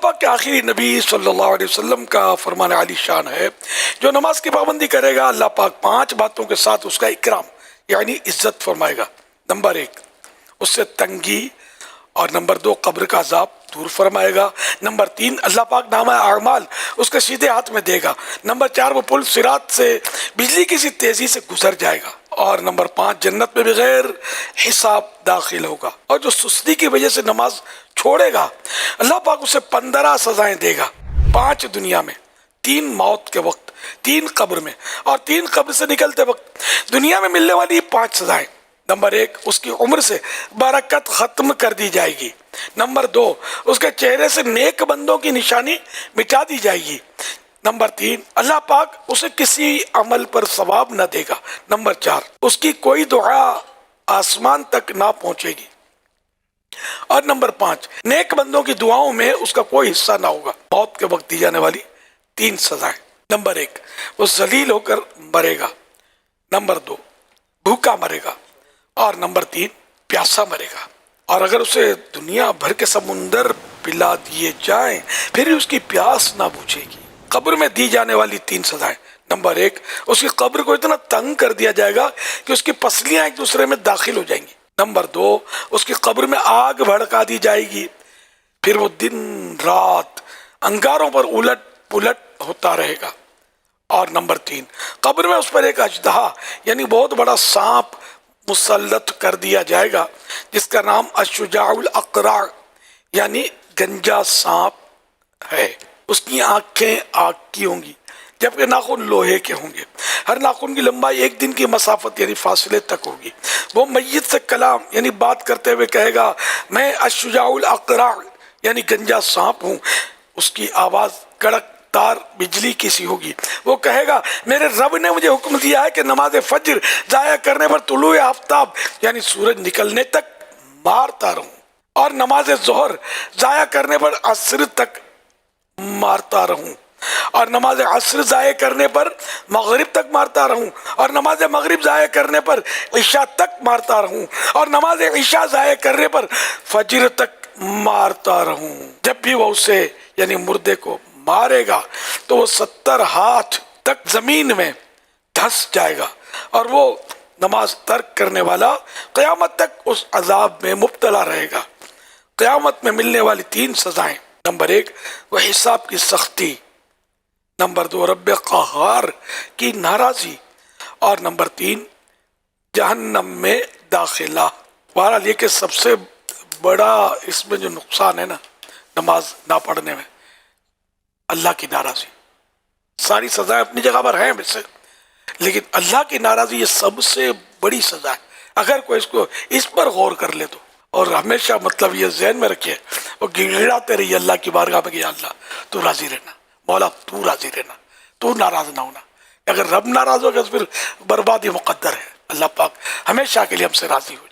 پاک کے آخری نبی صلی اللہ علیہ وسلم کا فرمان عالی شان ہے، جو نماز کی پابندی کرے گا اللہ پاک 5 باتوں کے ساتھ اس کا اکرام یعنی عزت فرمائے گا۔ نمبر 1 اس سے تنگی، اور نمبر 2 قبر کا عذاب دور فرمائے گا۔ نمبر 3 اللہ پاک نامہ اعمال اس کے سیدھے ہاتھ میں دے گا۔ نمبر 4 وہ پل صراط سے بجلی کی سی تیزی سے گزر جائے گا۔ اور نمبر 5 جنت میں بغیر حساب داخل ہوگا۔ اور جو سستی کی وجہ سے نماز چھوڑے گا اللہ پاک اسے 15 سزائیں دے گا، 5 دنیا میں، 3 موت کے وقت، 3 قبر میں، اور 3 قبر سے نکلتے وقت۔ دنیا میں ملنے والی 5 سزائیں: نمبر 1 اس کی عمر سے برکت ختم کر دی جائے گی۔ نمبر 2 اس کے چہرے سے نیک بندوں کی نشانی مٹا دی جائے گی۔ نمبر 3 اللہ پاک اسے کسی عمل پر ثواب نہ دے گا۔ نمبر 4 اس کی کوئی دعا آسمان تک نہ پہنچے گی۔ اور نمبر 5 نیک بندوں کی دعاؤں میں اس کا کوئی حصہ نہ ہوگا۔ موت کے وقت دی جانے والی 3 سزائیں: نمبر 1 وہ ذلیل ہو کر مرے گا۔ نمبر 2 بھوکا مرے گا۔ اور نمبر 3 پیاسا مرے گا۔ اور اگر اسے دنیا بھر کے سمندر پلا دیے جائیں پھر اس کی پیاس نہ بجھے گی۔ قبر میں دی جانے والی 3 سزائیں: نمبر 1 اس کی قبر کو اتنا تنگ کر دیا جائے گا کہ اس کی پسلیاں ایک دوسرے میں داخل ہو جائیں گی۔ نمبر 2 اس کی قبر میں آگ بھڑکا دی جائے گی، پھر وہ دن رات انگاروں پر الٹ پلٹ ہوتا رہے گا۔ اور نمبر 3 قبر میں اس پر ایک اژدہا یعنی بہت بڑا سانپ مسلط کر دیا جائے گا، جس کا نام الشجاع الاقرع یعنی گنجا سانپ ہے۔ اس کی آنکھیں آگ کی ہوں گی جبکہ ناخن لوہے کے ہوں گے۔ ہر ناخن کی لمبائی 1 دن کی مسافت یعنی فاصلے تک ہوگی۔ وہ میت سے کلام یعنی بات کرتے ہوئے کہے گا، میں الشجاع الاقرع یعنی گنجا سانپ ہوں۔ اس کی آواز کڑک تار بجلی کی سی ہوگی۔ وہ کہے گا، میرے رب نے مجھے حکم دیا ہے کہ نماز فجر ضائع کرنے پر طلوع آفتاب یعنی سورج نکلنے تک مارتا رہوں، اور نماز ظہر ضائع کرنے پر عصر تک مارتا رہوں، اور نماز عصر ضائع کرنے پر مغرب تک مارتا رہوں، اور نماز مغرب ضائع کرنے پر عشاء تک مارتا رہوں، اور نماز عشاء ضائع کرنے پر فجر تک مارتا رہوں۔ جب بھی وہ اسے یعنی مردے کو مارے گا تو وہ 70 ہاتھ تک زمین میں دھس جائے گا، اور وہ نماز ترک کرنے والا قیامت تک اس عذاب میں مبتلا رہے گا۔ قیامت میں ملنے والی 3 سزائیں: نمبر 1 وہ حساب کی سختی، نمبر 2 رب قہار کی ناراضی، اور نمبر 3 جہنم میں داخلہ۔ بہرحال یہ کہ سب سے بڑا اس میں جو نقصان ہے نا نماز نہ پڑھنے میں، اللہ کی ناراضی۔ ساری سزائیں اپنی جگہ پر ہیں ویسے، لیکن اللہ کی ناراضی یہ سب سے بڑی سزا ہے۔ اگر کوئی اس پر غور کر لے تو، اور ہمیشہ مطلب یہ ذہن میں رکھے، اور گڑگڑاتے رہیے اللہ کی بارگاہ میں کہ یا اللہ تو راضی رہنا، مولا تو راضی رہنا، تو ناراض نہ ہونا۔ اگر رب ناراض ہوگا تو پھر بربادی مقدر ہے۔ اللہ پاک ہمیشہ کے لیے ہم سے راضی ہو۔